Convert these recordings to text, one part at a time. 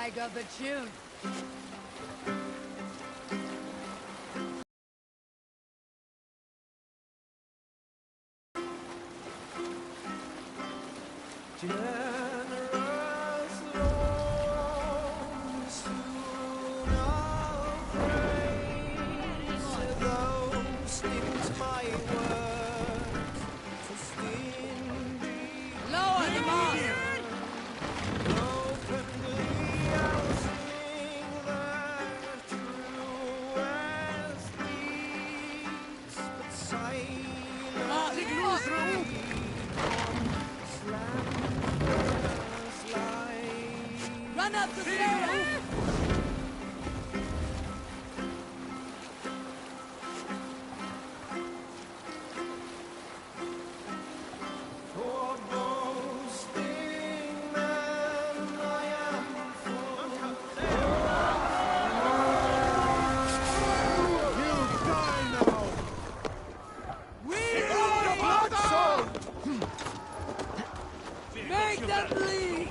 I got the tune. Lower the mast! Run up the stairs! Make them bleed!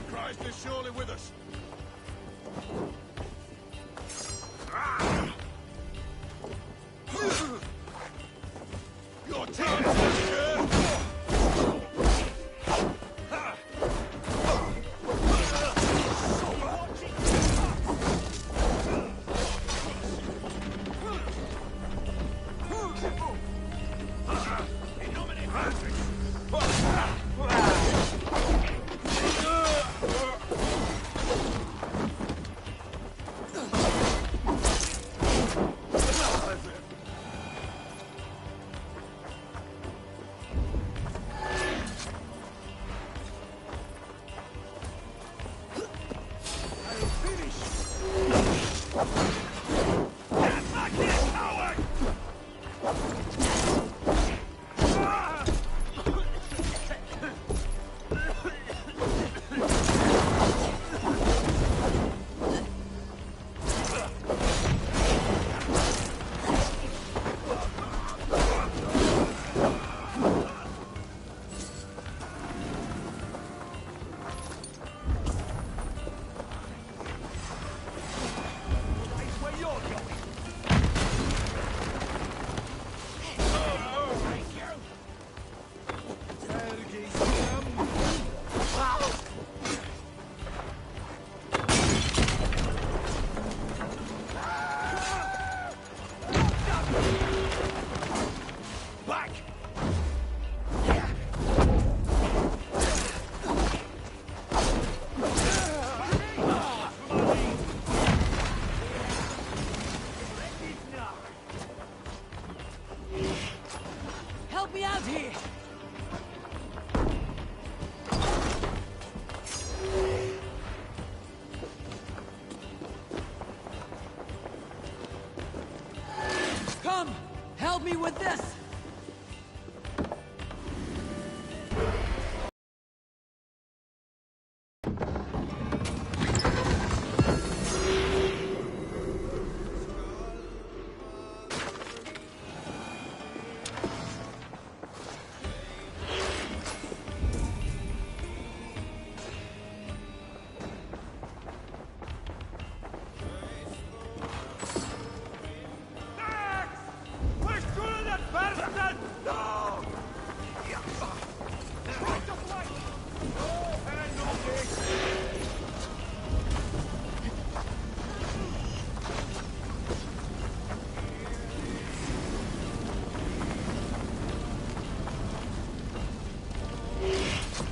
Christ is surely with us. Your team Help me out here! Come! Help me with this!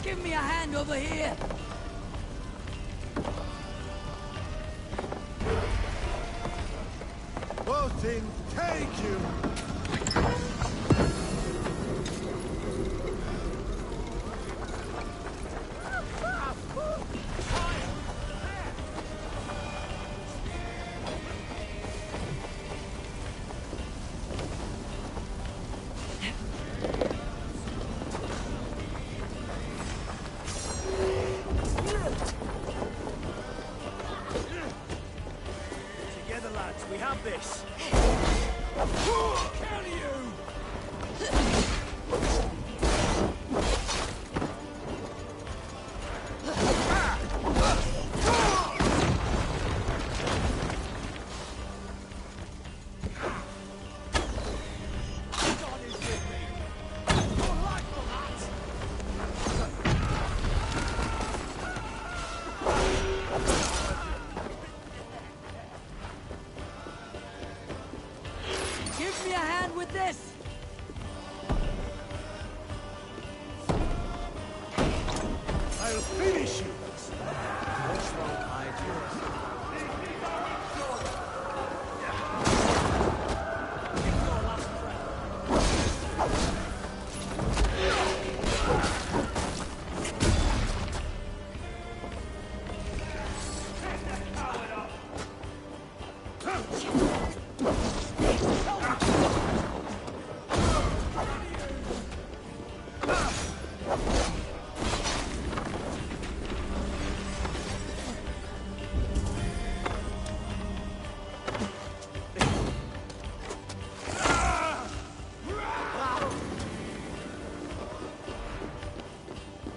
Give me a hand over here! Putin, take you! Together, lads, we have this. Counter you! Give me a hand with this! I'll finish you! What's wrong, Hyde? Your last breath.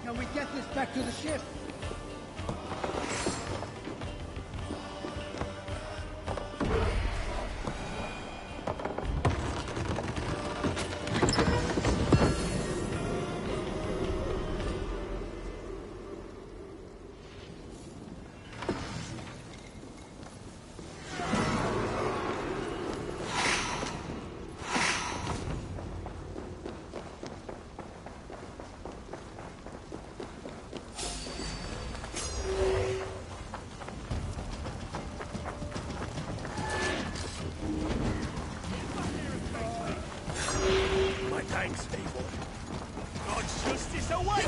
Can we get this back to the ship? My thanks, people. God's justice away!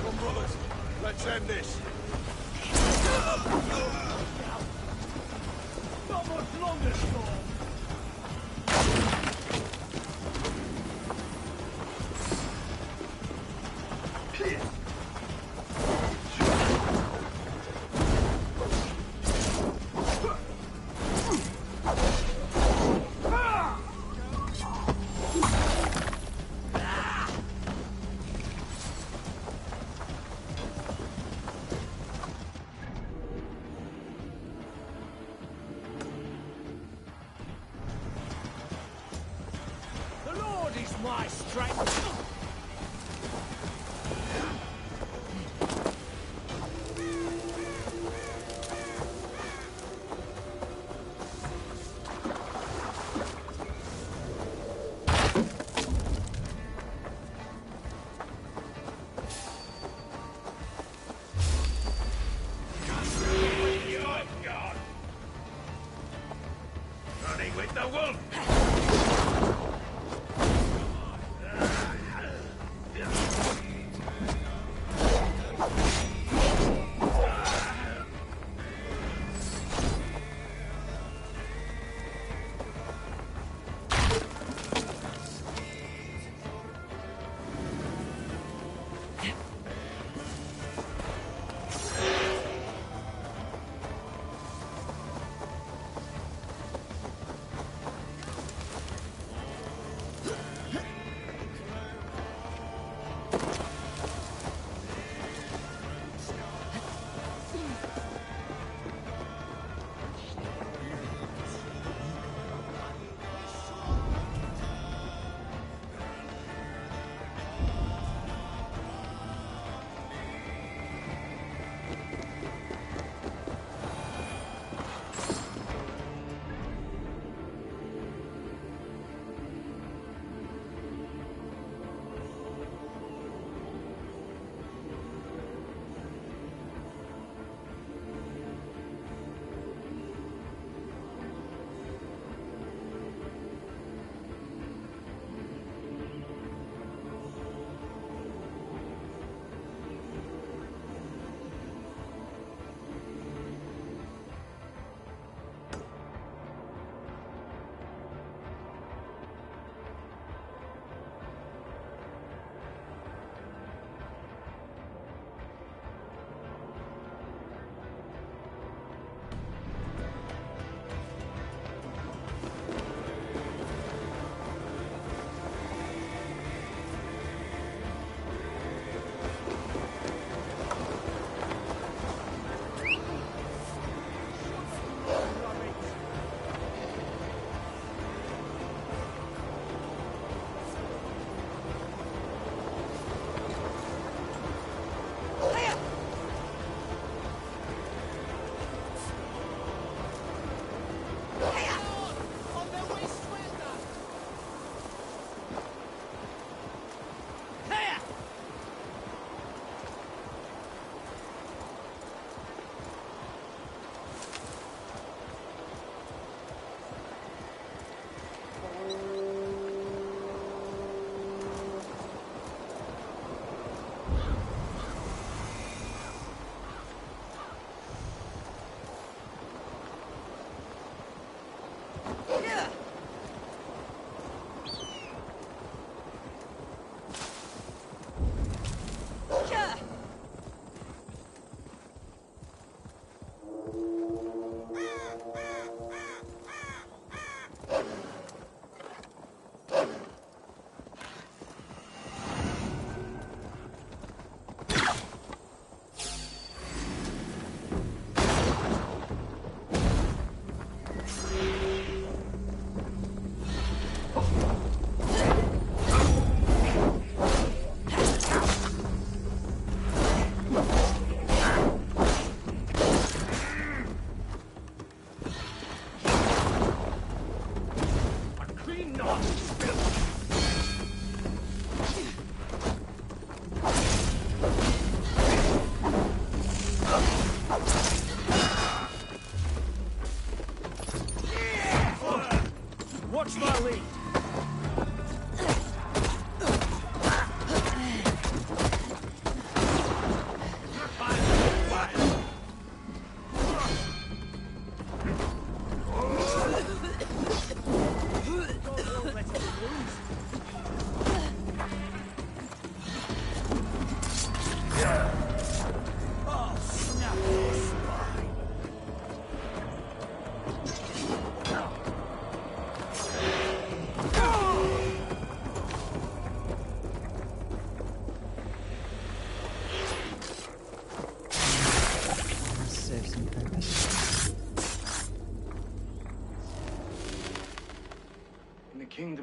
Come, brothers. Let's end this. Not much longer, Storm.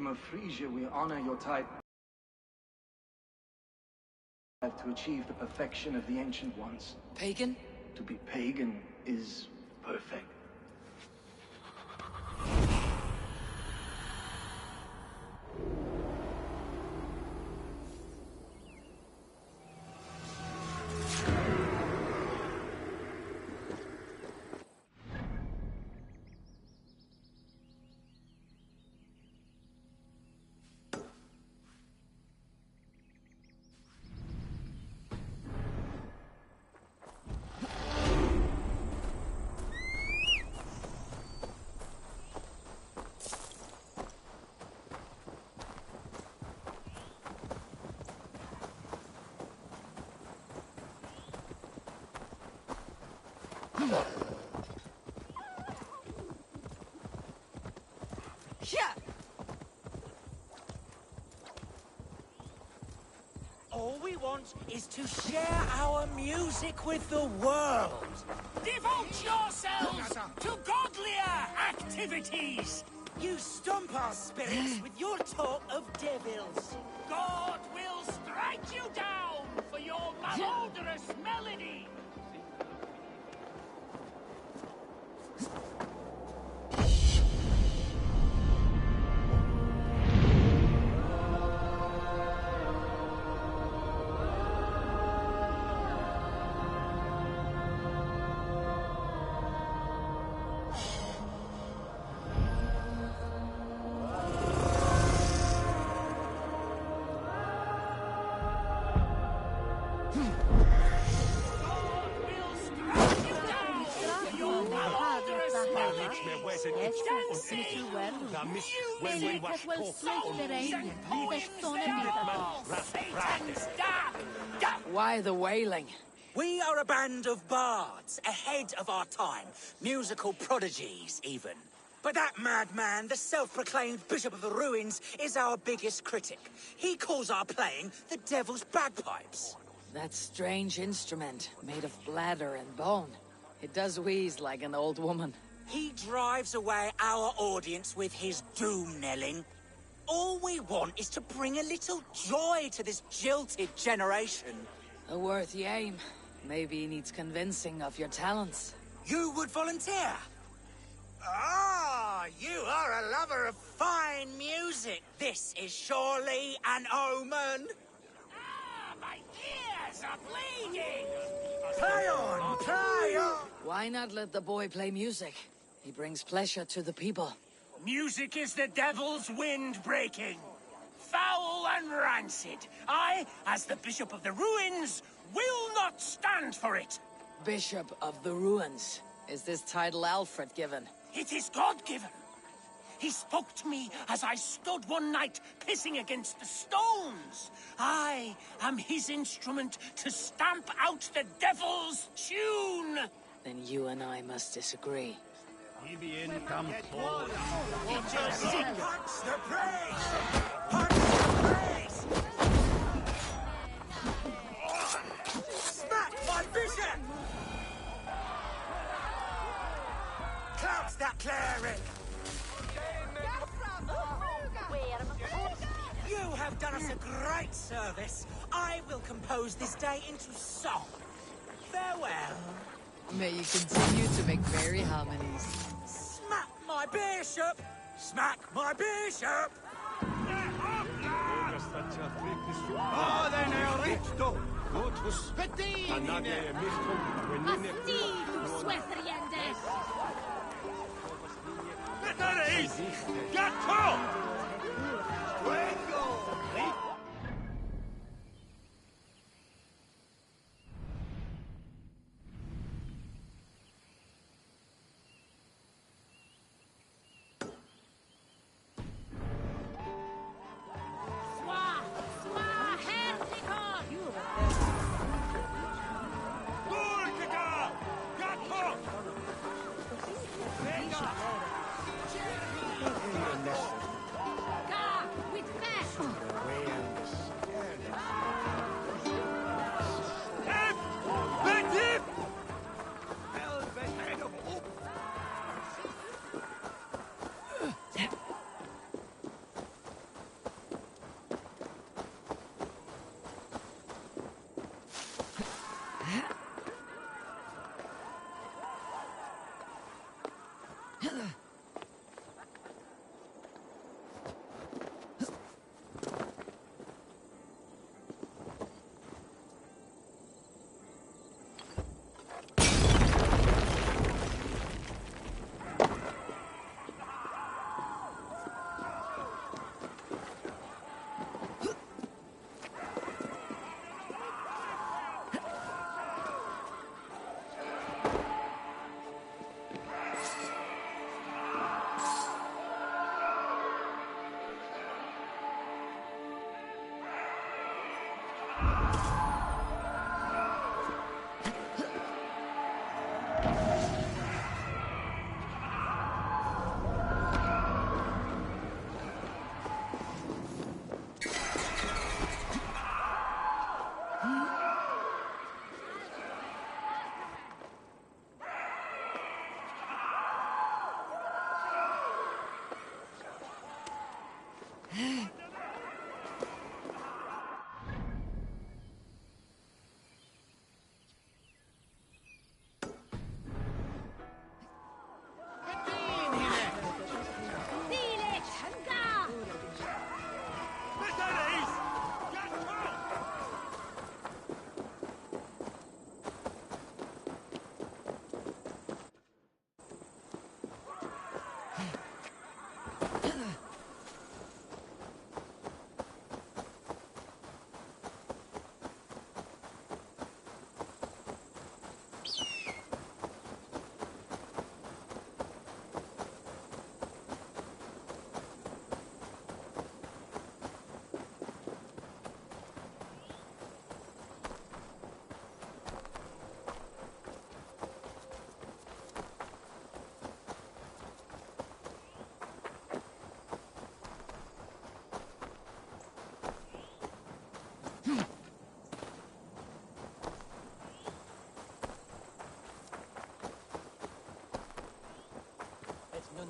kingdom of Frisia, we honor your type to achieve the perfection of the ancient ones. Pagan? To be pagan is perfect. Yeah! All we want is to share our music with the world. Devote yourselves to godlier activities! You stomp our spirits with your talk of devils. God will strike you down for your malodorous melody! Why the wailing? We are a band of bards, ahead of our time. Musical prodigies, even. But that madman, the self-proclaimed Bishop of the Ruins, is our biggest critic. He calls our playing the Devil's Bagpipes. That strange instrument, made of bladder and bone. It does wheeze like an old woman. He drives away our audience with his doom-knelling. All we want is to bring a little joy to this jilted generation. A worthy aim. Maybe he needs convincing of your talents. You would volunteer? Ah, you are a lover of fine music. This is surely an omen. Ah, my ears are bleeding! Play on, play on! Why not let the boy play music? He brings pleasure to the people. Music is the devil's wind breaking. Foul and rancid. I, as the Bishop of the Ruins, will not stand for it. Bishop of the Ruins. Is this title Alfred given? It is God-given. He spoke to me as I stood one night pissing against the stones. I am his instrument to stamp out the devil's tune. Then you and I must disagree. Punch the praise! Punch the praise! Smack my bishop! Clouds that cleric! You have done us a great service. I will compose this day into song. Farewell. May you continue to make merry harmonies. Smack my bishop! Smack my bishop!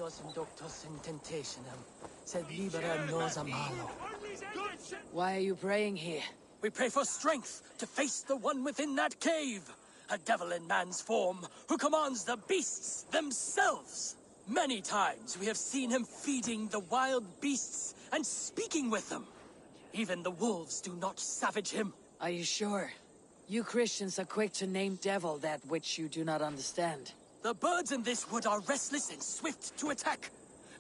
Deus inductus in tentationem, sed libera nos a malo. Why are you praying here? We pray for strength to face the one within that cave. A devil in man's form, who commands the beasts themselves. Many times we have seen him feeding the wild beasts and speaking with them. Even the wolves do not savage him. Are you sure? You Christians are quick to name devil that which you do not understand. The birds in this wood are restless and swift to attack.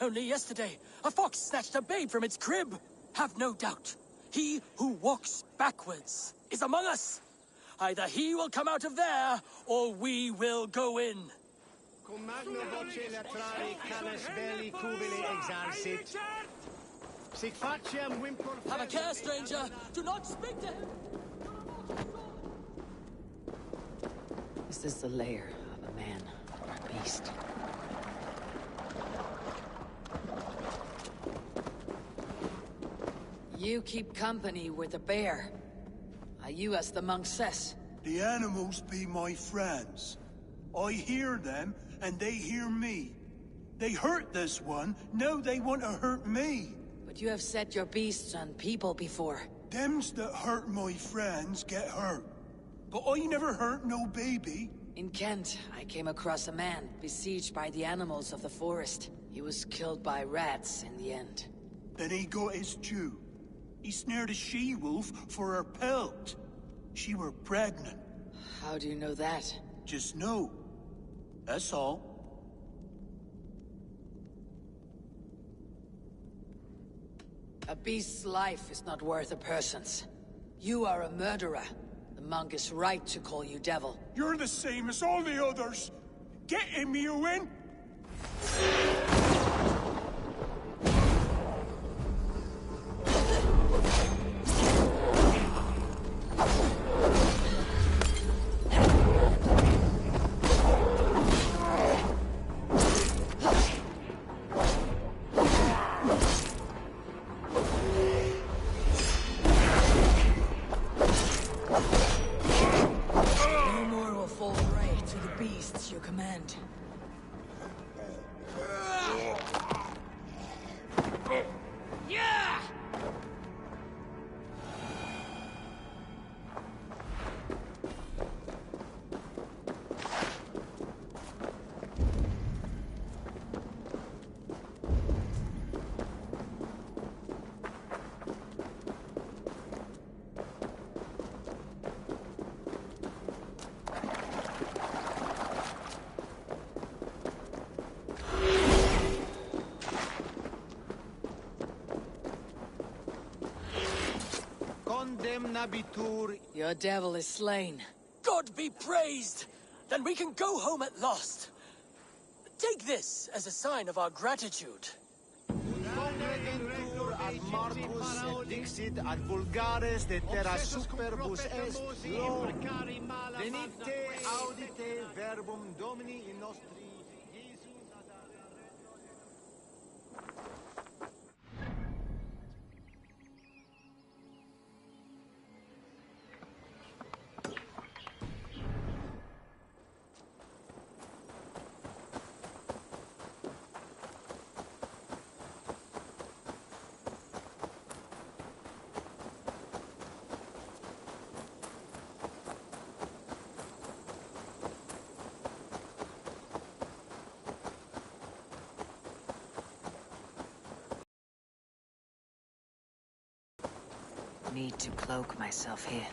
Only yesterday, a fox snatched a babe from its crib. Have no doubt, he who walks backwards is among us. Either he will come out of there, or we will go in. Have a care, stranger. Do not speak to him. Is this the lair of a man or a beast? You keep company with a bear. Are you as the monk says? The animals be my friends. I hear them, and they hear me. They hurt this one, now they want to hurt me. But you have set your beasts on people before. Thems that hurt my friends get hurt. But I never hurt no baby. In Kent, I came across a man besieged by the animals of the forest. He was killed by rats in the end. Then he got his due. He snared a she-wolf for her pelt. She were pregnant. How do you know that? Just know. That's all. A beast's life is not worth a person's. You are a murderer. The monk is right to call you devil. You're the same as all the others. Get him, you in! Your devil is slain. God be praised! Then we can go home at last. Take this as a sign of our gratitude. Ad Marcus et dixit ad vulgares de terra superbus est lo. Venite audite verbum Domini in nostri Iesu Need to cloak myself here.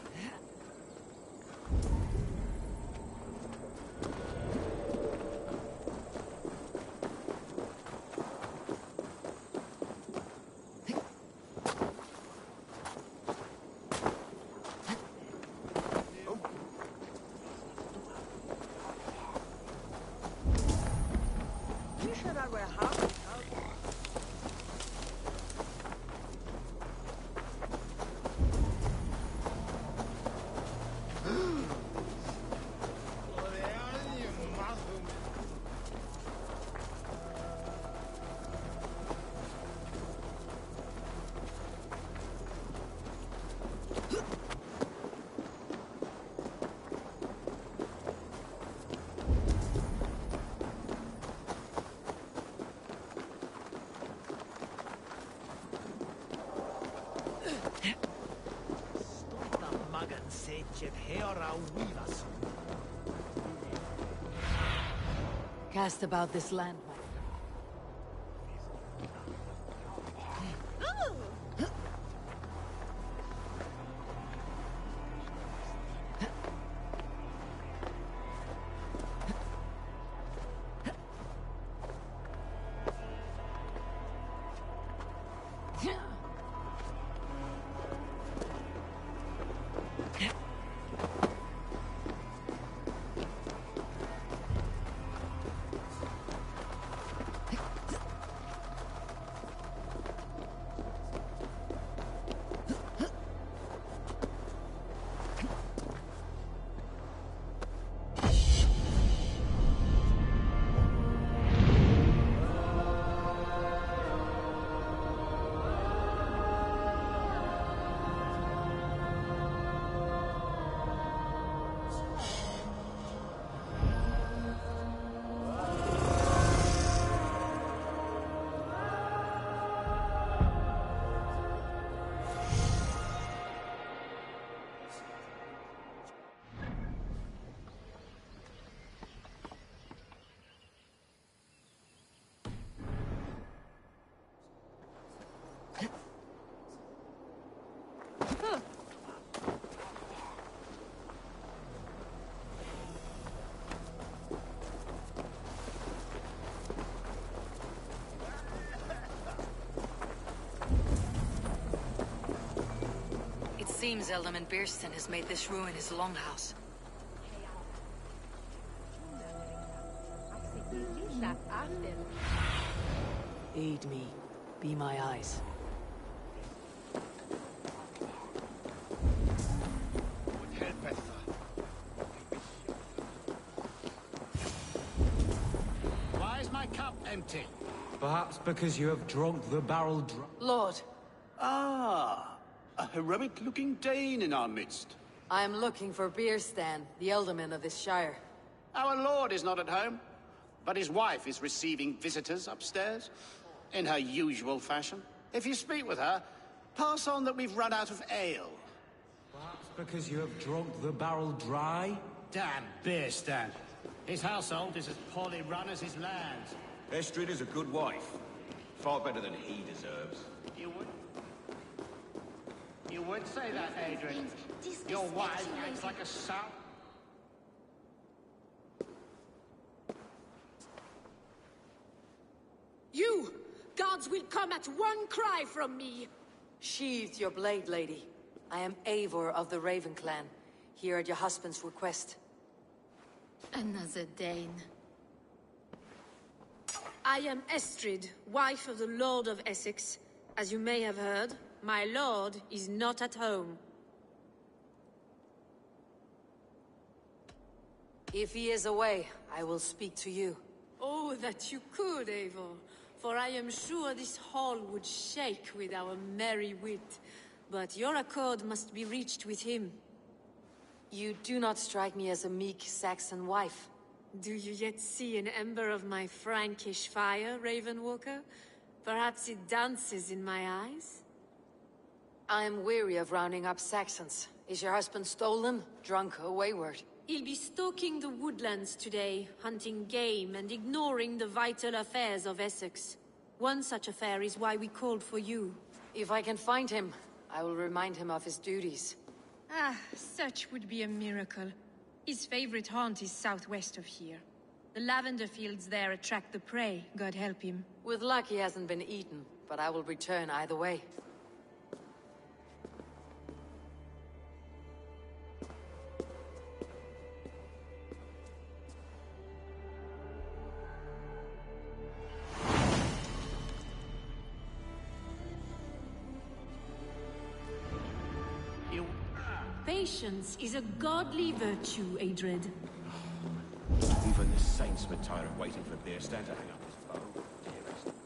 Ecce heora vivas. Cast about this land, my It seems Eldorman Bierston has made this ruin his longhouse. Aid me. Be my eyes. Why is my cup empty? Perhaps because you have drunk the barrel dry. Lord, Ah, a heroic-looking Dane in our midst. I am looking for Bierstan, the Ealdorman of this shire. Our lord is not at home, but his wife is receiving visitors upstairs, in her usual fashion. If you speak with her, pass on that we've run out of ale. Perhaps because you have drunk the barrel dry? Damn Bierstan. His household is as poorly run as his lands. Estrid is a good wife. Far better than he deserves. You would say that, Adrian. Your wife acts like a sow. You! Gods will come at one cry from me! Sheathe your blade, lady. I am Eivor of the Raven clan, here at your husband's request. Another Dane. I am Estrid, wife of the Lord of Essex. As you may have heard, my lord is not at home. If he is away, I will speak to you. Oh, that you could, Eivor. For I am sure this hall would shake with our merry wit. But your accord must be reached with him. You do not strike me as a meek Saxon wife. Do you yet see an ember of my Frankish fire, Ravenwalker? Perhaps it dances in my eyes? I am weary of rounding up Saxons. Is your husband stolen, drunk, or wayward? He'll be stalking the woodlands today, hunting game and ignoring the vital affairs of Essex. One such affair is why we called for you. If I can find him, I will remind him of his duties. Ah, such would be a miracle. His favorite haunt is southwest of here. The lavender fields there attract the prey, God help him. With luck he hasn't been eaten, but I will return either way. Patience is a godly virtue, Adred. Even the saints were tired of waiting for Bierstan to hang up his bow. Dearest.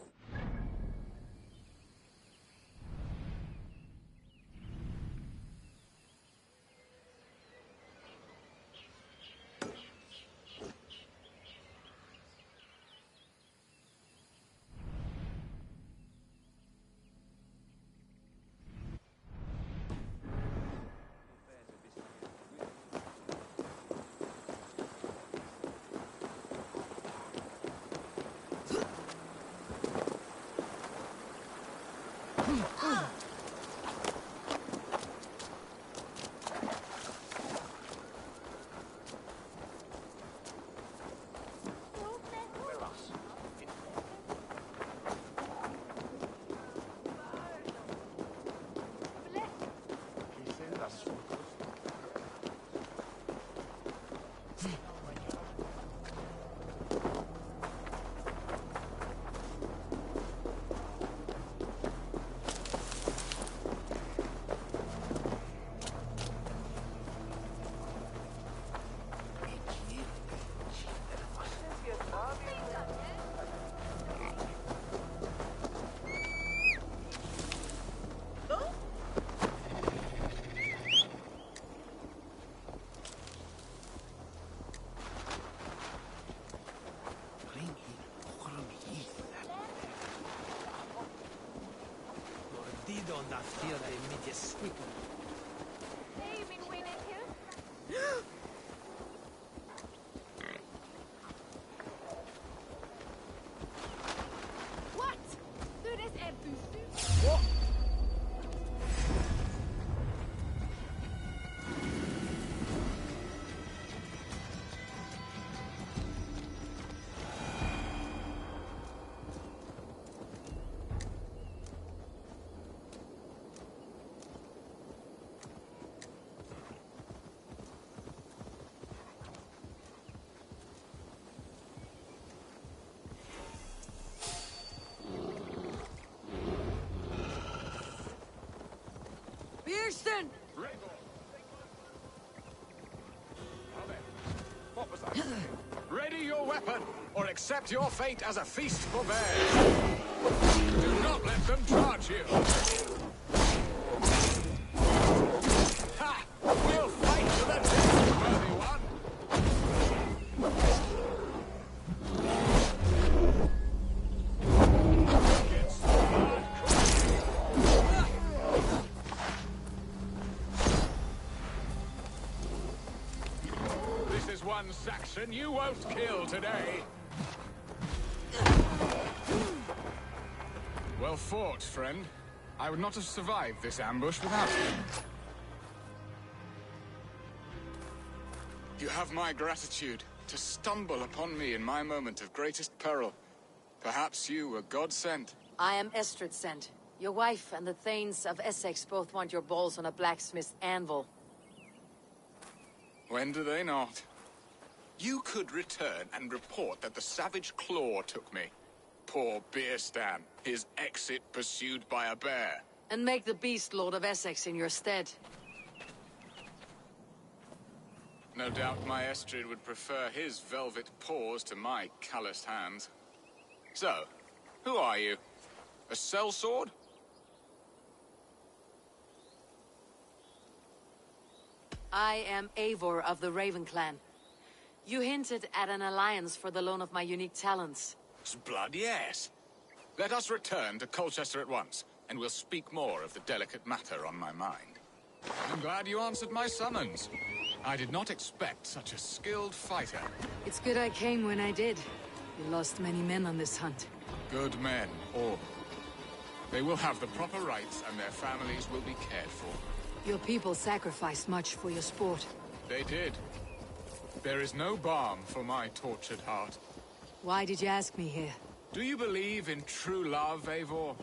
that fear they meet is sweeping. What? Hur är du? What? Kirsten! What was that? Ready your weapon, or accept your fate as a feast for bears. Do not let them charge you. Ha! We'll fight to the death, worthy one. Get started. This is one Saxon you won't kill today. Well fought, friend. I would not have survived this ambush without you. You have my gratitude to stumble upon me in my moment of greatest peril. Perhaps you were God-sent. I am Estrid sent. Your wife and the Thanes of Essex both want your balls on a blacksmith's anvil. When do they not? You could return and report that the savage Claw took me. Poor Beerstan, his exit pursued by a bear. And make the beast Lord of Essex in your stead. No doubt my Estrid would prefer his velvet paws to my calloused hands. So, who are you? A sellsword? I am Eivor of the Raven Clan. You hinted at an alliance for the loan of my unique talents. Blood, yes. Let us return to Colchester at once, and we'll speak more of the delicate matter on my mind. I'm glad you answered my summons. I did not expect such a skilled fighter. It's good I came when I did. You lost many men on this hunt. Good men, all. They will have the proper rights, and their families will be cared for. Your people sacrificed much for your sport. They did. There is no balm for my tortured heart. Why did you ask me here? Do you believe in true love, Eivor?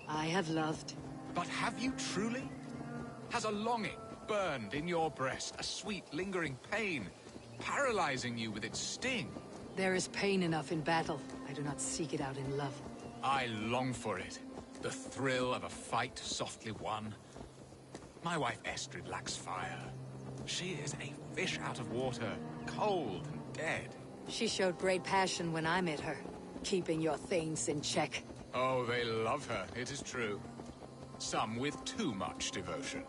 I have loved. But have you truly? Has a longing burned in your breast, a sweet, lingering pain, paralyzing you with its sting? There is pain enough in battle. I do not seek it out in love. I long for it. The thrill of a fight softly won. My wife Estrid lacks fire. She is a fish out of water, cold and dead. She showed great passion when I met her, keeping your Thanes in check. Oh, they love her, it is true. Some with too much devotion.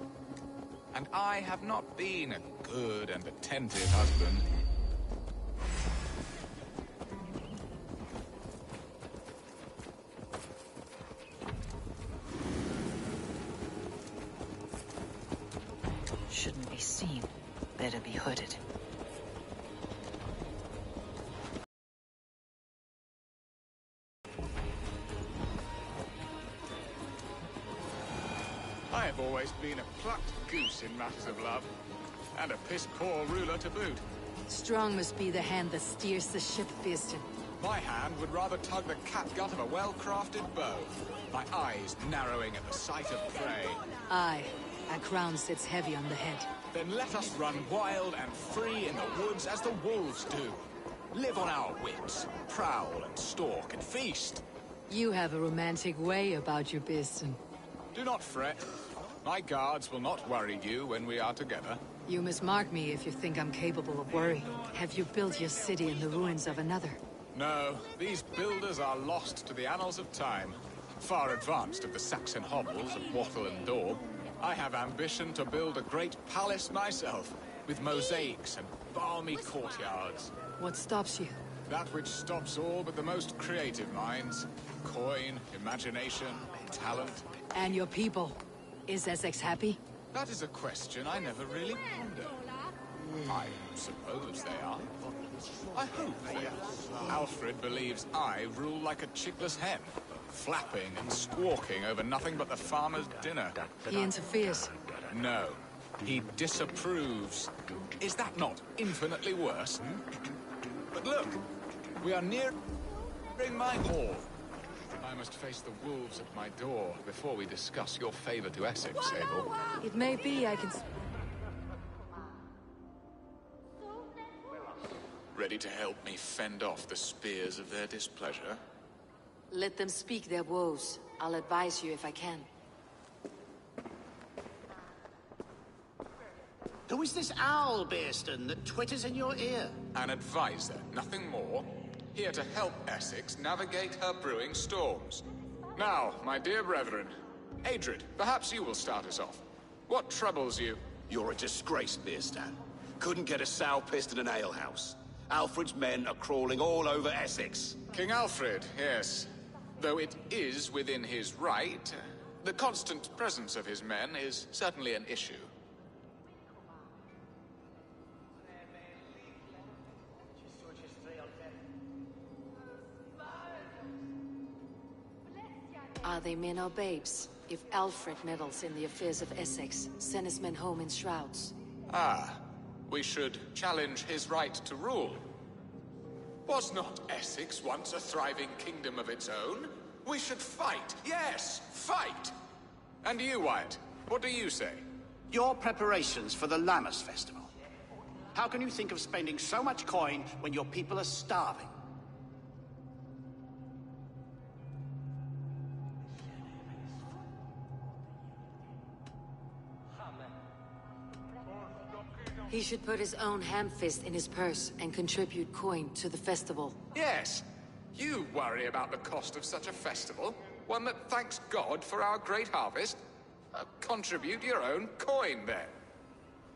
And I have not been a good and attentive husband. Shouldn't be seen. Better be hooded. I have always been a plucked goose in matters of love. And a piss-poor ruler to boot. Strong must be the hand that steers the ship, Beerston. My hand would rather tug the catgut of a well-crafted bow. My eyes narrowing at the sight of prey. Aye, a crown sits heavy on the head. Then let us run wild and free in the woods as the wolves do. Live on our wits, prowl and stalk and feast. You have a romantic way about you, Beerston. Do not fret. My guards will not worry you when we are together. You must mark me if you think I'm capable of worry. Have you built your city in the ruins of another? No, these builders are lost to the annals of time. Far advanced of the Saxon hovels of Wattle and Daub. I have ambition to build a great palace myself, with mosaics and balmy courtyards. What stops you? That which stops all but the most creative minds. Coin, imagination, talent. And your people. Is Essex happy? That is a question I never really pondered. I suppose they are. I hope they are. Alfred believes I rule like a chickless hen, flapping and squawking over nothing but the farmer's dinner. He interferes. No, he disapproves. Is that not infinitely worse? But look, we are nearing my hall. I must face the wolves at my door before we discuss your favor to Essex, Abel. It may be I can... Ready to help me fend off the spears of their displeasure? Let them speak their woes. I'll advise you if I can. Who is this owl, Bearston, that twitters in your ear? An advisor, nothing more. Here to help Essex navigate her brewing storms. Now, my dear brethren, Adrid, perhaps you will start us off. What troubles you? You're a disgrace, Bearstan. Couldn't get a sow pissed in an alehouse. Alfred's men are crawling all over Essex. King Alfred, yes. Though it is within his right, the constant presence of his men is certainly an issue. Are they men or babes? If Alfred meddles in the affairs of Essex, send his men home in shrouds. Ah, we should challenge his right to rule. Was not Essex once a thriving kingdom of its own? We should fight, yes, fight! And you, Wyatt, what do you say? Your preparations for the Lammas Festival. How can you think of spending so much coin when your people are starving? He should put his own ham-fist in his purse and contribute coin to the festival. Yes, you worry about the cost of such a festival, one that thanks God for our great harvest. Contribute your own coin, then.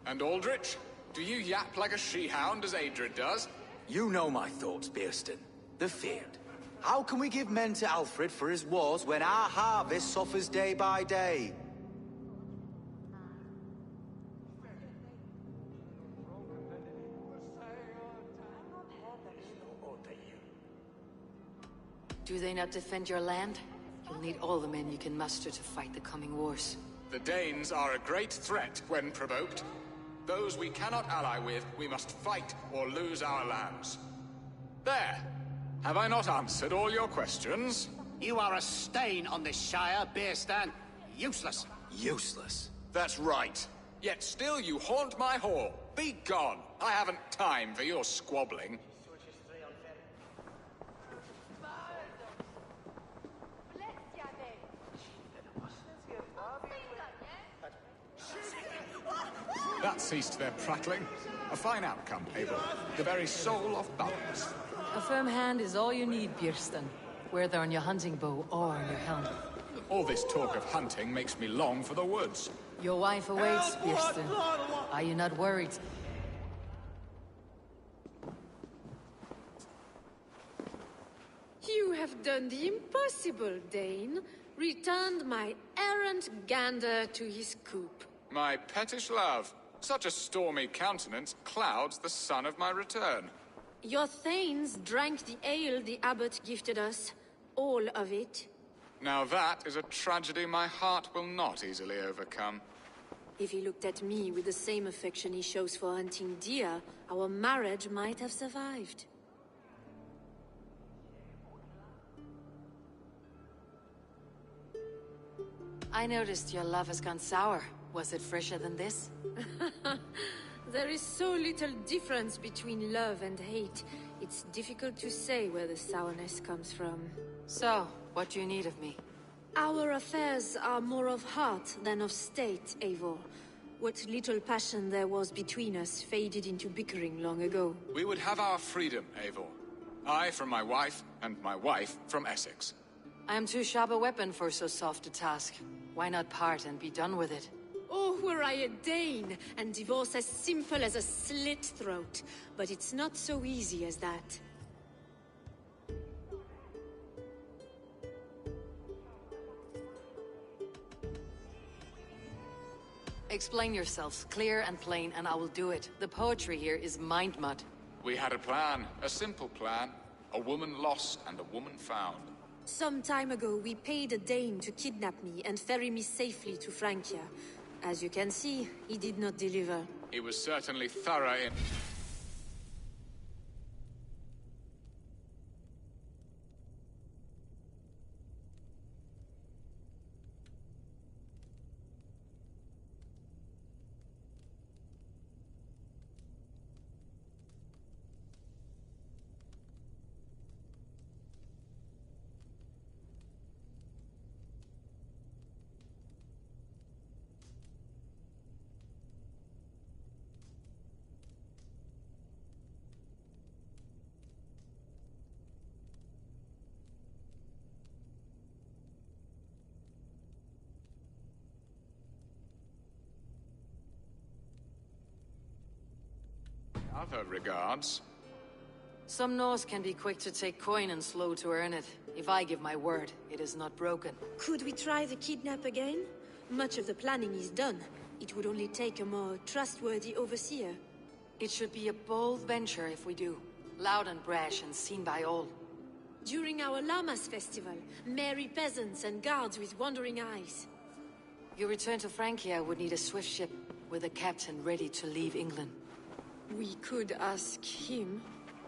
And Aldrich, do you yap like a she-hound as Adrid does? You know my thoughts, Bearston. The feared. How can we give men to Alfred for his wars when our harvest suffers day by day? Do they not defend your land? You'll need all the men you can muster to fight the coming wars. The Danes are a great threat when provoked. Those we cannot ally with, we must fight or lose our lands. There! Have I not answered all your questions? You are a stain on this Shire, Bearstan. Useless. Useless? That's right. Yet still you haunt my hall. Be gone! I haven't time for your squabbling. That ceased their prattling. A fine outcome, Abel. The very soul of balance. A firm hand is all you need, Björstan. Whether on your hunting bow or on your helm. All this talk of hunting makes me long for the woods. Your wife awaits, Björstan. Are you not worried? You have done the impossible, Dane. Returned my errant gander to his coop. My pettish love. Such a stormy countenance clouds the sun of my return. Your thanes drank the ale the abbot gifted us. All of it. Now that is a tragedy my heart will not easily overcome. If he looked at me with the same affection he shows for hunting deer, our marriage might have survived. I noticed your love has gone sour. Was it fresher than this? There is so little difference between love and hate. It's difficult to say where the sourness comes from. So, what do you need of me? Our affairs are more of heart than of state, Eivor. What little passion there was between us faded into bickering long ago. We would have our freedom, Eivor. I from my wife, and my wife from Essex. I am too sharp a weapon for so soft a task. Why not part and be done with it? Oh, were I a Dane, and divorce as simple as a slit throat. But it's not so easy as that. Explain yourselves, clear and plain, and I will do it. The poetry here is mind mud. We had a plan, a simple plan. A woman lost and a woman found. Some time ago, we paid a Dane to kidnap me and ferry me safely to Francia. As you can see, he did not deliver. He was certainly thorough in... Other regards. Some Norse can be quick to take coin and slow to earn it. If I give my word, it is not broken. Could we try the kidnap again? Much of the planning is done. It would only take a more trustworthy overseer. It should be a bold venture if we do. Loud and brash and seen by all. During our Llamas festival, merry peasants and guards with wandering eyes. Your return to Francia would need a swift ship with a captain ready to leave England. We could ask him.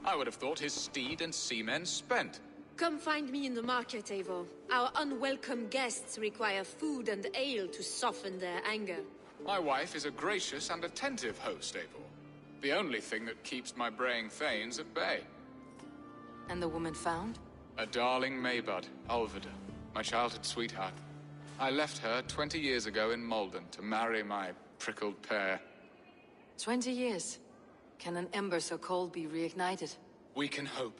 I would have thought his steed and seamen spent. Come find me in the market, Eivor. Our unwelcome guests require food and ale to soften their anger. My wife is a gracious and attentive host, Eivor. The only thing that keeps my braying thanes at bay. And the woman found? A darling Maybud, Alvida, my childhood sweetheart. I left her 20 years ago in Malden to marry my prickled pear. 20 years? Can an ember so cold be reignited? We can hope.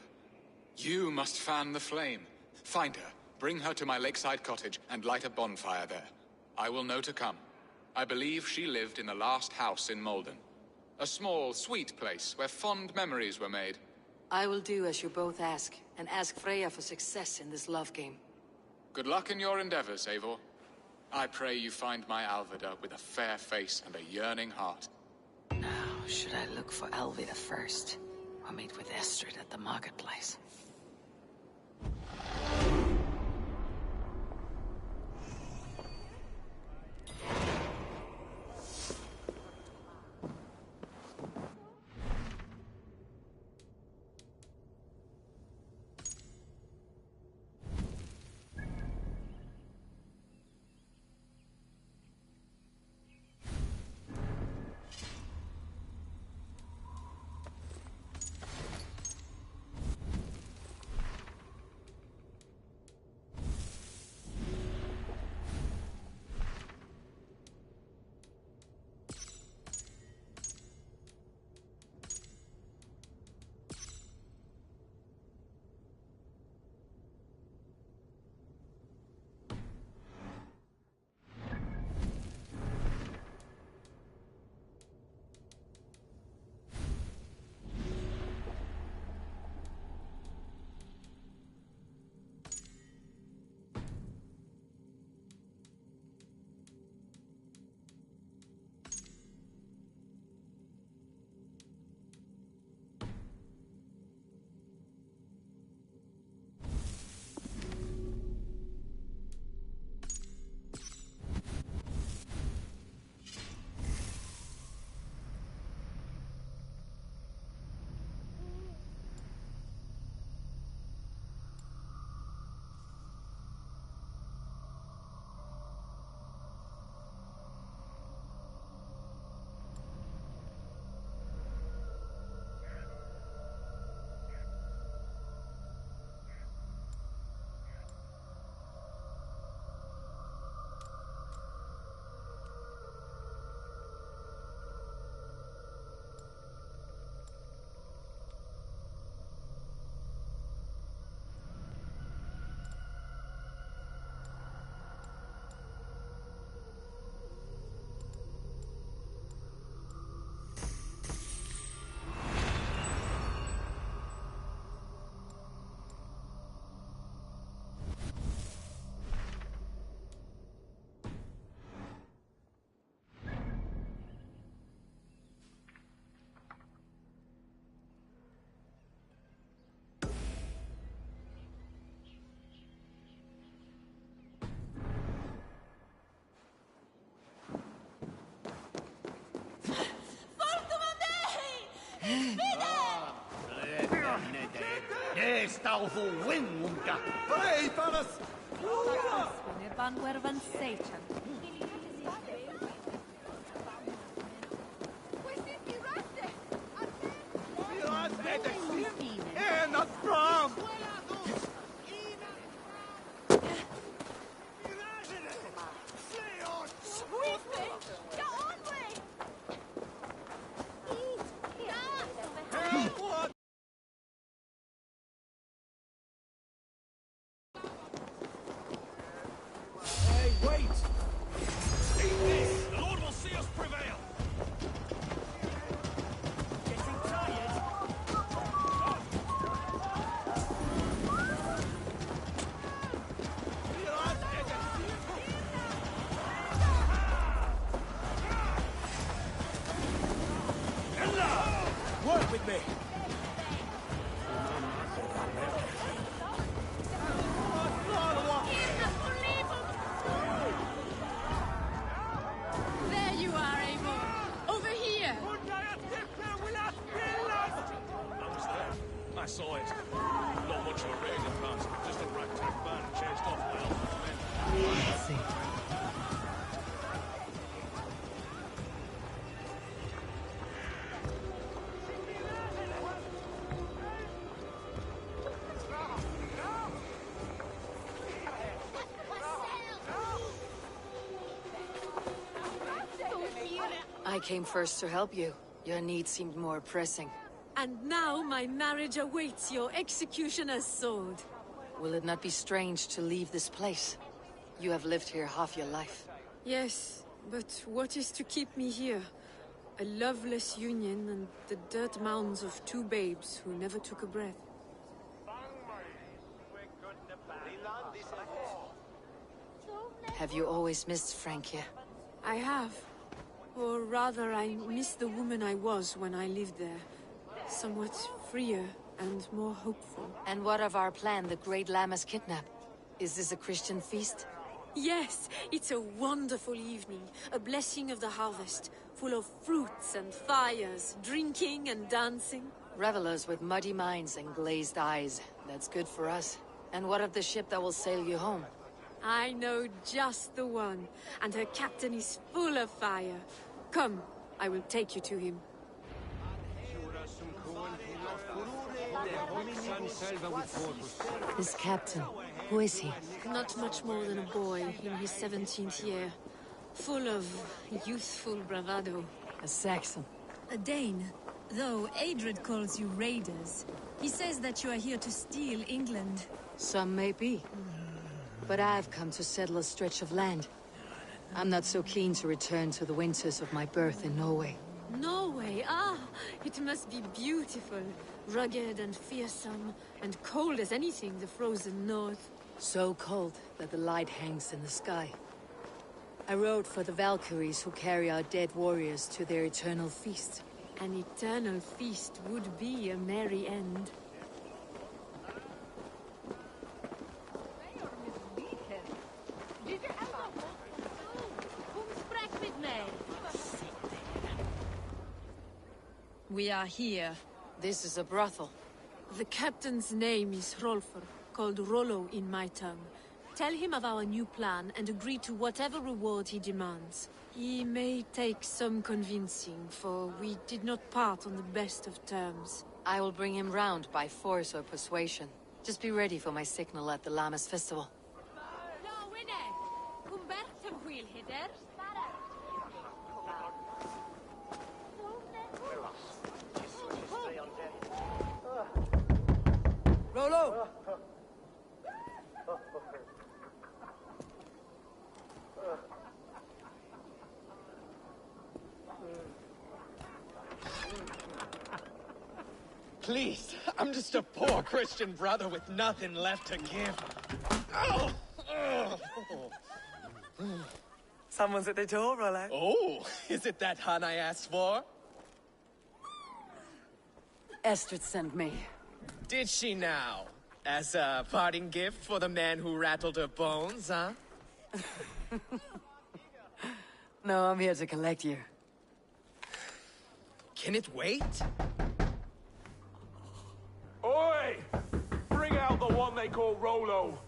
You must fan the flame. Find her, bring her to my lakeside cottage, and light a bonfire there. I will know to come. I believe she lived in the last house in Malden. A small, sweet place where fond memories were made. I will do as you both ask, and ask Freya for success in this love game. Good luck in your endeavors, Eivor. I pray you find my Alvida with a fair face and a yearning heart. Now, should I look for Alvida first, or meet with Estrid at the marketplace? Work with me. There you are, Eivor. Over here. I saw it. Not much of a raiding party, just a ragtag band chased off by all men. Let's see. I came first to help you. Your need seemed more pressing. And now my marriage awaits your executioner's sword. Will it not be strange to leave this place? You have lived here half your life. Yes, but what is to keep me here? A loveless union and the dirt mounds of two babes who never took a breath. Have you always missed Frankia? I have. Or rather, I miss the woman I was when I lived there. Somewhat freer and more hopeful. And what of our plan, the Great Lammas kidnap? Is this a Christian feast? Yes, it's a wonderful evening. A blessing of the harvest. Full of fruits and fires, drinking and dancing. Revelers with muddy minds and glazed eyes. That's good for us. And what of the ship that will sail you home? I know just the one, and her captain is full of fire. Come, I will take you to him. This captain, who is he? Not much more than a boy in his 17th year. Full of youthful bravado. A Saxon. A Dane, though Adred calls you raiders. He says that you are here to steal England. Some may be. But I've come to settle a stretch of land. I'm not so keen to return to the winters of my birth in Norway. Norway? Ah, it must be beautiful. Rugged and fearsome, and cold as anything the frozen north. So cold that the light hangs in the sky. I rode for the Valkyries who carry our dead warriors to their eternal feast. An eternal feast would be a merry end. We are here. This is a brothel. The captain's name is Hrolfr, called Rollo in my tongue. Tell him of our new plan and agree to whatever reward he demands. He may take some convincing, for we did not part on the best of terms. I will bring him round by force or persuasion. Just be ready for my signal at the Lammas festival. Rollo! Please, I'm just a poor Christian brother with nothing left to give. Oh! Someone's at the door, Rollo. Oh, is it that hun I asked for? Estrid sent me. Did she now? As a parting gift for the man who rattled her bones, huh? No, I'm here to collect you. Can it wait? Oi! Bring out the one they call Rolo.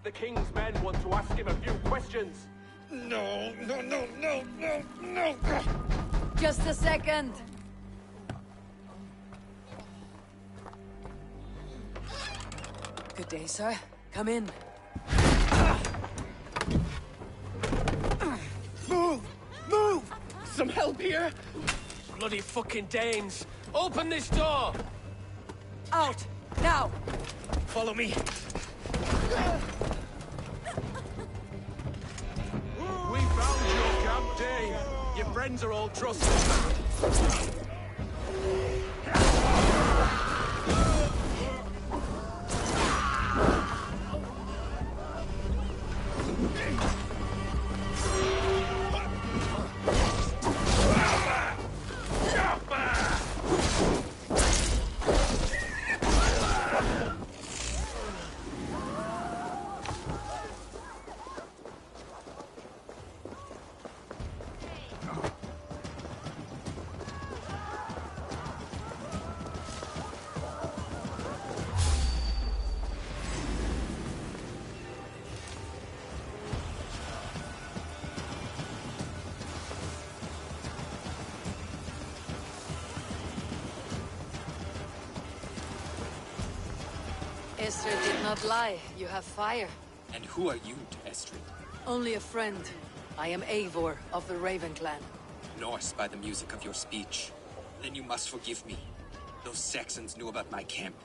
The king's men want to ask him a few questions. No. Just a second. Good day, sir. Come in. Move! Some help here? Bloody fucking Danes! Open this door! Out! Now! Follow me. We found your camp, Dane. Your friends are all trusted. Esther did not lie. You have fire. And who are you to Estrid? Only a friend. I am Eivor of the Raven clan. Norse by the music of your speech. Then you must forgive me. Those Saxons knew about my camp.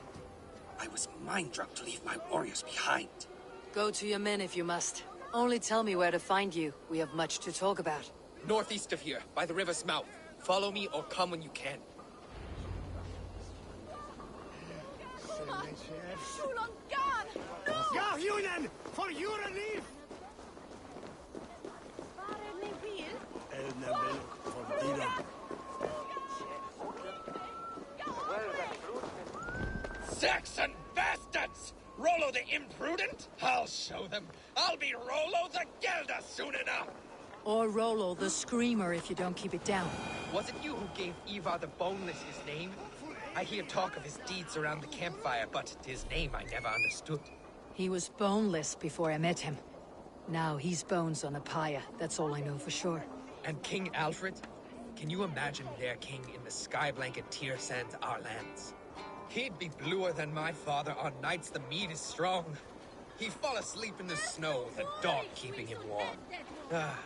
I was mind-drunk to leave my warriors behind. Go to your men if you must. Only tell me where to find you. We have much to talk about. Northeast of here, by the river's mouth. Follow me or come when you can. Garhunen, for your relief! Saxon bastards! Rollo the imprudent? I'll show them. I'll be Rollo the Gelder soon enough! Or Rollo the Screamer if you don't keep it down. Was it you who gave Ivar the Boneless his name? I hear talk of his deeds around the campfire, but his name I never understood. He was boneless before I met him. Now he's bones on a pyre. That's all I know for sure. And King Alfred? Can you imagine their king in the sky blanket tear sands our lands? He'd be bluer than my father on nights the mead is strong. He'd fall asleep in the snow with a dog keeping him warm. Ah,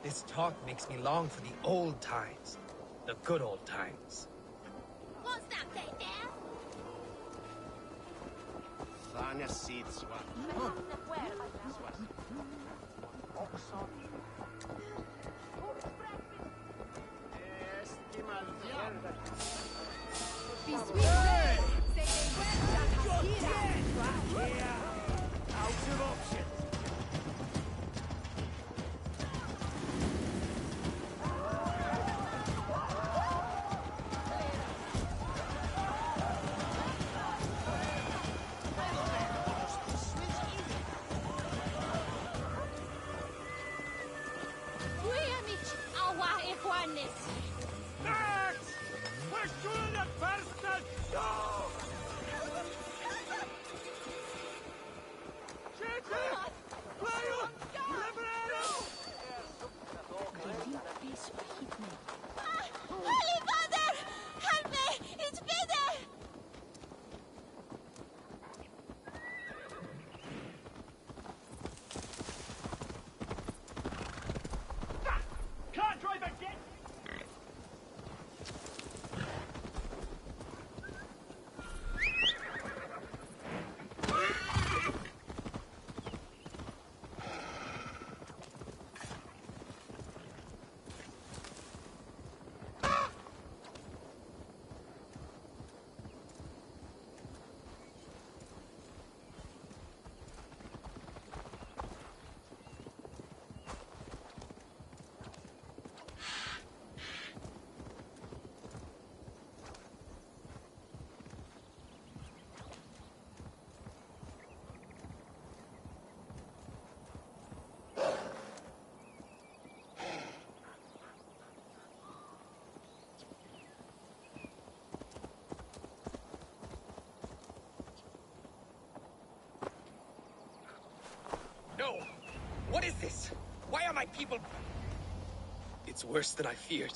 this talk makes me long for the old times. The good old times. What's that thing there? Thania seeds. Out of options. my people... It's worse than I feared.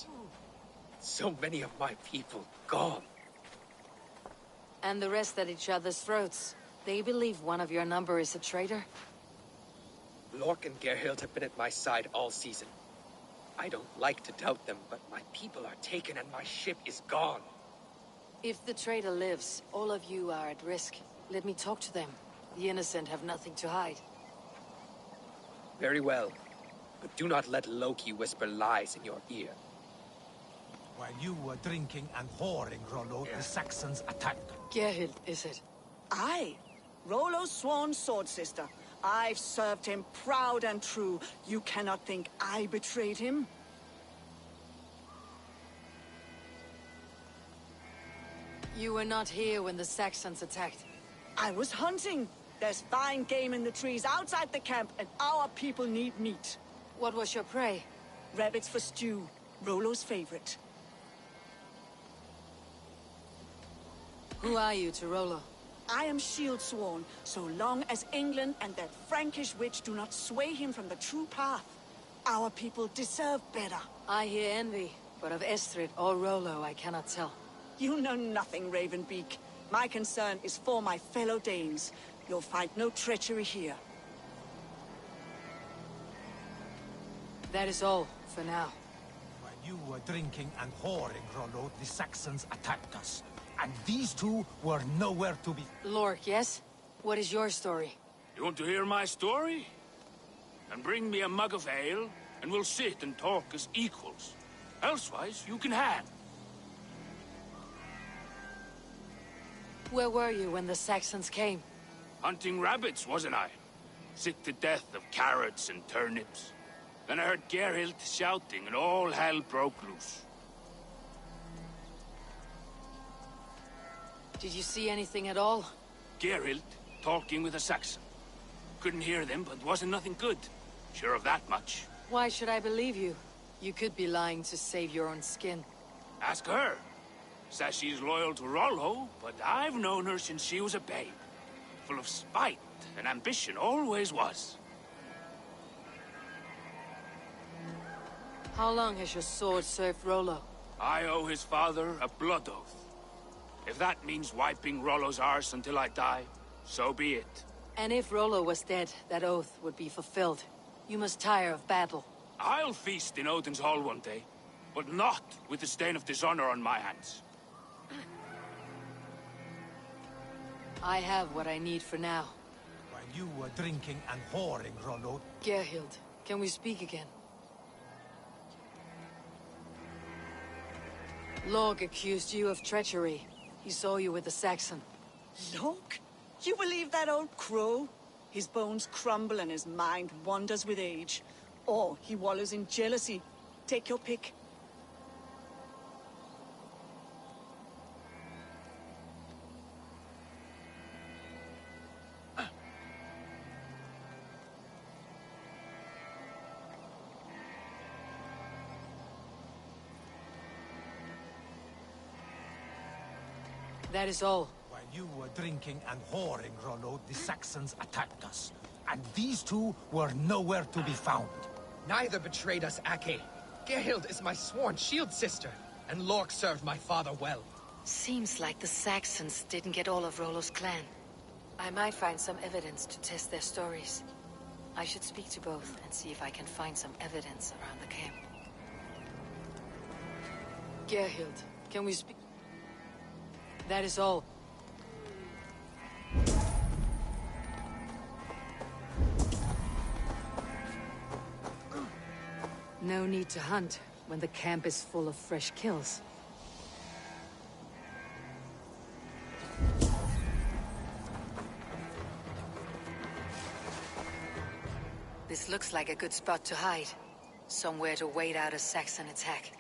So many of my people gone. And the rest at each other's throats. They believe one of your number is a traitor? Lork and Gerhild have been at my side all season. I don't like to doubt them, but my people are taken and my ship is gone. If the traitor lives, all of you are at risk. Let me talk to them. The innocent have nothing to hide. Very well. But do not let Loki whisper lies in your ear. While you were drinking and whoring, Rollo, the Saxons attacked. Gerhild, is it? Aye. Rollo's sworn sword sister. I've served him proud and true. You cannot think I betrayed him? You were not here when the Saxons attacked. I was hunting. There's fine game in the trees outside the camp, and our people need meat. What was your prey? Rabbits for stew. Rollo's favorite. Who are you to Rollo? I am shield sworn, so long as England and that Frankish witch do not sway him from the true path. Our people deserve better. I hear envy, but of Estrid or Rollo I cannot tell. You know nothing, Ravenbeak. My concern is for my fellow Danes. You'll find no treachery here. That is all, for now. While you were drinking and whoring, Rollo, the Saxons attacked us. And these two were nowhere to be... Lork, yes? What is your story? You want to hear my story? Then bring me a mug of ale, and we'll sit and talk as equals. Elsewise, you can hang. Where were you when the Saxons came? Hunting rabbits, wasn't I? Sick to death of carrots and turnips. Then I heard Gerhild shouting, and all hell broke loose. Did you see anything at all? Gerhild talking with a Saxon. Couldn't hear them, but wasn't nothing good. Sure of that much. Why should I believe you? You could be lying to save your own skin. Ask her. Says she's loyal to Rollo, but I've known her since she was a babe. Full of spite and ambition, always was. How long has your sword served Rollo? I owe his father a blood oath. If that means wiping Rollo's arse until I die, so be it. And if Rollo was dead, that oath would be fulfilled. You must tire of battle. I'll feast in Odin's hall one day, but not with the stain of dishonor on my hands. I have what I need for now. While you were drinking and whoring, Rollo... Gerhild, can we speak again? Lork accused you of treachery. He saw you with the Saxon. Lork? You believe that old crow? His bones crumble and his mind wanders with age. Or he wallows in jealousy. Take your pick. That is all. While you were drinking and whoring, Rollo, the Saxons attacked us. And these two were nowhere to be found. Neither betrayed us, Ake. Gerhild is my sworn shield sister, and Lork served my father well. Seems like the Saxons didn't get all of Rollo's clan. I might find some evidence to test their stories. I should speak to both and see if I can find some evidence around the camp. Gerhild, can we speak? That is all. No need to hunt when the camp is full of fresh kills. This looks like a good spot to hide. Somewhere to wait out a Saxon attack.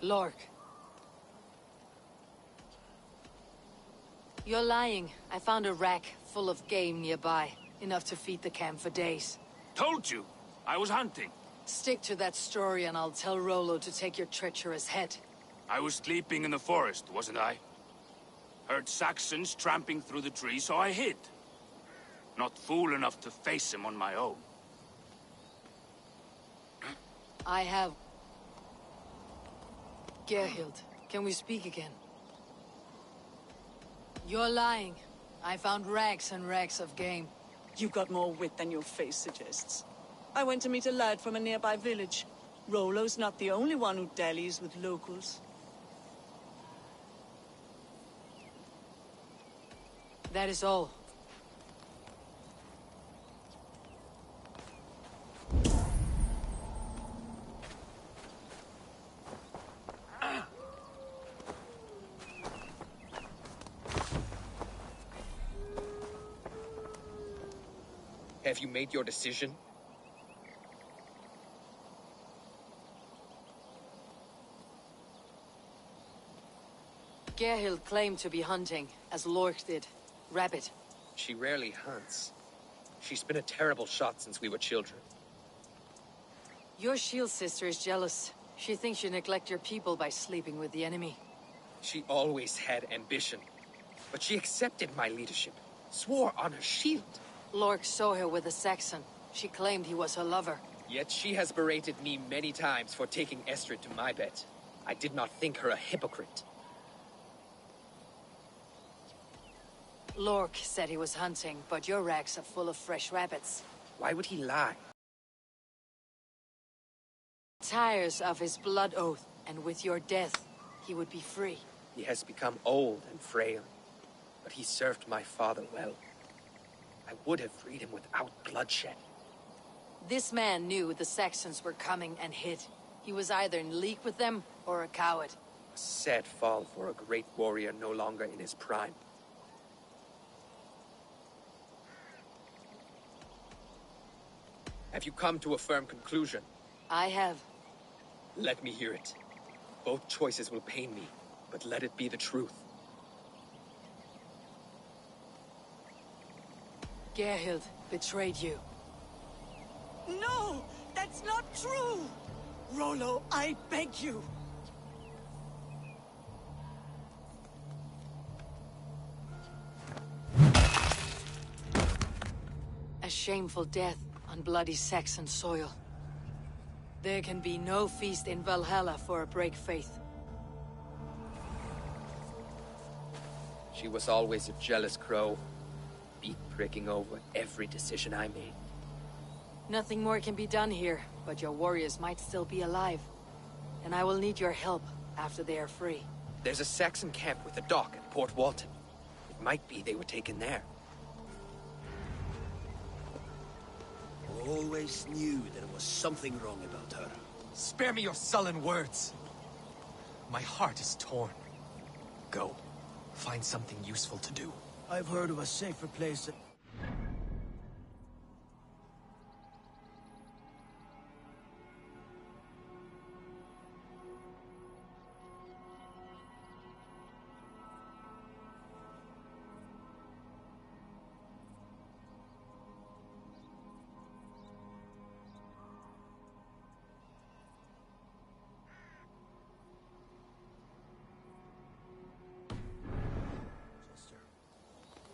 Lork. You're lying. I found a rack full of game nearby. Enough to feed the camp for days. Told you. I was hunting. Stick to that story and I'll tell Rollo to take your treacherous head. I was sleeping in the forest, wasn't I? Heard Saxons tramping through the trees, so I hid. Not fool enough to face him on my own. I have... Gerhild, can we speak again? You're lying. I found rags and rags of game. You've got more wit than your face suggests. I went to meet a lad from a nearby village. Rollo's not the only one who dallies with locals. That is all. Have you made your decision? Gerhild claimed to be hunting, as Lork did. Rabbit. She rarely hunts. She's been a terrible shot since we were children. Your shield sister is jealous. She thinks you neglect your people by sleeping with the enemy. She always had ambition. But she accepted my leadership. Swore on her shield. Lork saw her with a Saxon. She claimed he was her lover. Yet she has berated me many times for taking Estrid to my bed. I did not think her a hypocrite. Lork said he was hunting, but your rags are full of fresh rabbits. Why would he lie? Tires of his blood oath, and with your death, he would be free. He has become old and frail, but he served my father well. I would have freed him without bloodshed. This man knew the Saxons were coming and hid. He was either in league with them or a coward. A sad fall for a great warrior no longer in his prime. Have you come to a firm conclusion? I have. Let me hear it. Both choices will pain me, but let it be the truth. Gerhild betrayed you. No! That's not true! Rollo, I beg you! A shameful death on bloody Saxon soil. There can be no feast in Valhalla for a break faith. She was always a jealous crow, beak pricking over every decision I made. Nothing more can be done here, but your warriors might still be alive. And I will need your help after they are free. There's a Saxon camp with a dock at Port Walton. It might be they were taken there. I always knew there was something wrong about her. Spare me your sullen words. My heart is torn. Go. Find something useful to do. I've heard of a safer place.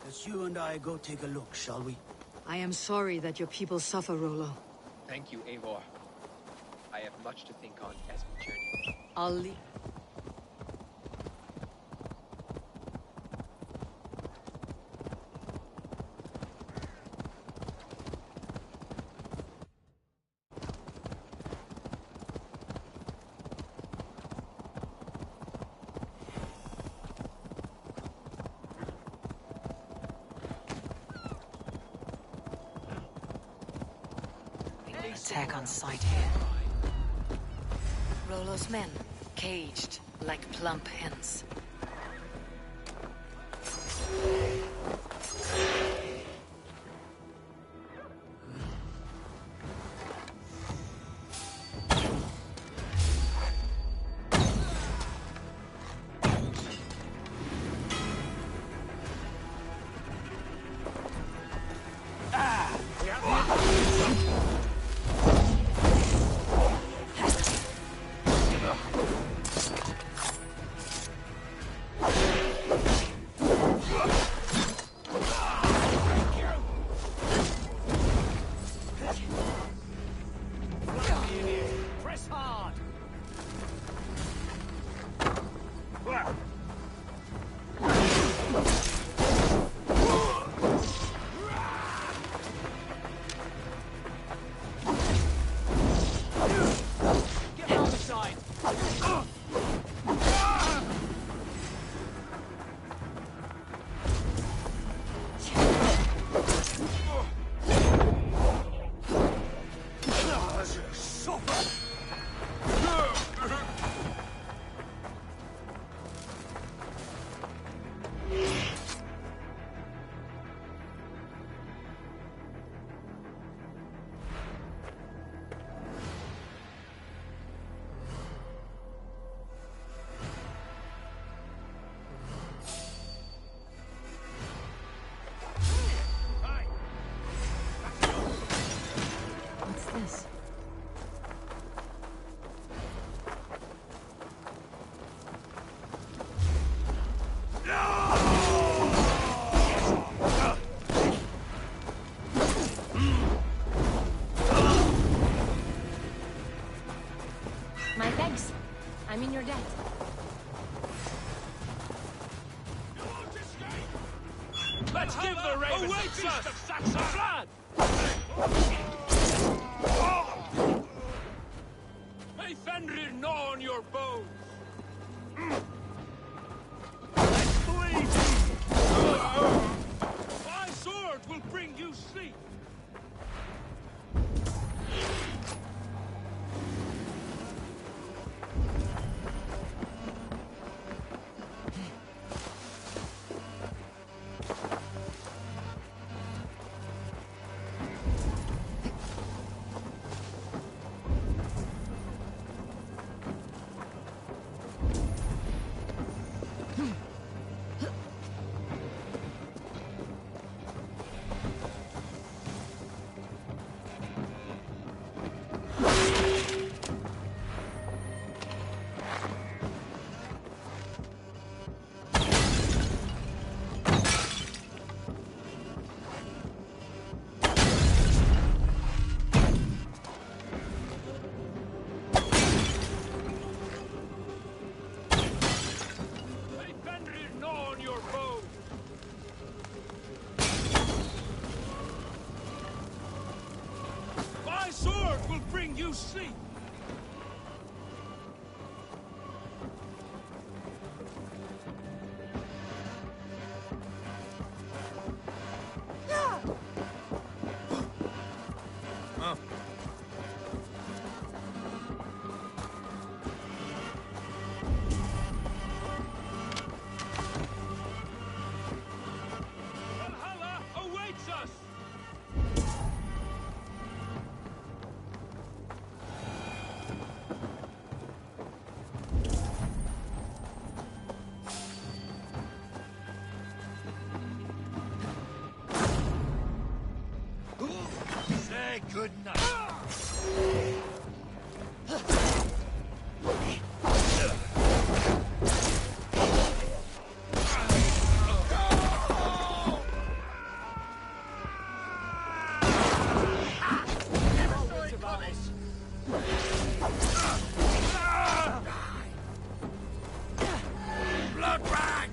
Let's you and I go take a look, shall we? I am sorry that your people suffer, Rollo. Thank you, Eivor. I have much to think on as we journey. I'll leave. Attack on sight here. Rollo's men, caged like plump hens. Let's give the ravens a feast of Saxon blood! May Fenrir gnaw on your bones! Let's bleed! My sword will bring you sleep! You sleep. Valhalla awaits us. Say good night. Blood rag!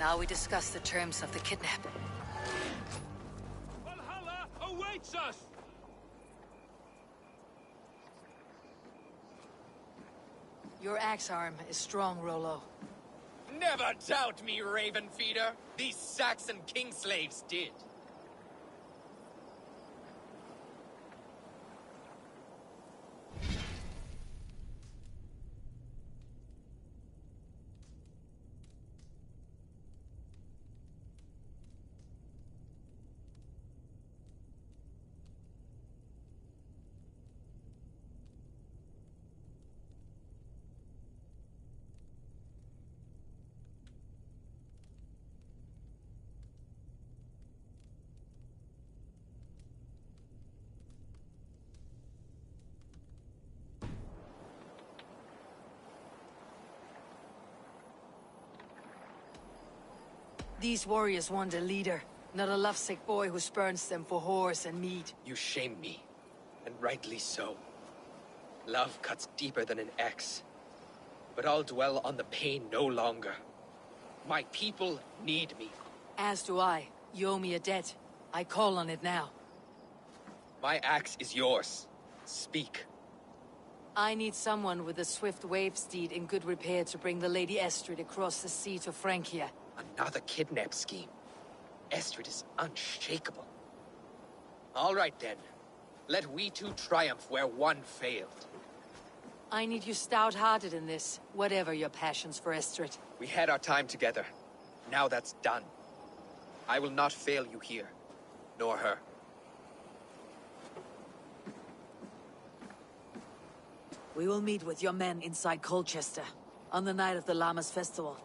Now we discuss the terms of the kidnap. Valhalla awaits us! Your axe arm is strong, Rollo. Never doubt me, Raven Feeder. These Saxon king slaves did. These warriors want a leader, not a lovesick boy who spurns them for horse and meat. You shame me, and rightly so. Love cuts deeper than an axe. But I'll dwell on the pain no longer. My people need me. As do I. You owe me a debt. I call on it now. My axe is yours. Speak. I need someone with a swift wave steed in good repair to bring the Lady Estrid across the sea to Francia. Another kidnap scheme. Estrid is unshakable. All right then. Let we two triumph where one failed. I need you stout-hearted in this, whatever your passions for Estrid. We had our time together. Now that's done. I will not fail you here, nor her. We will meet with your men inside Colchester, on the night of the Lammas festival.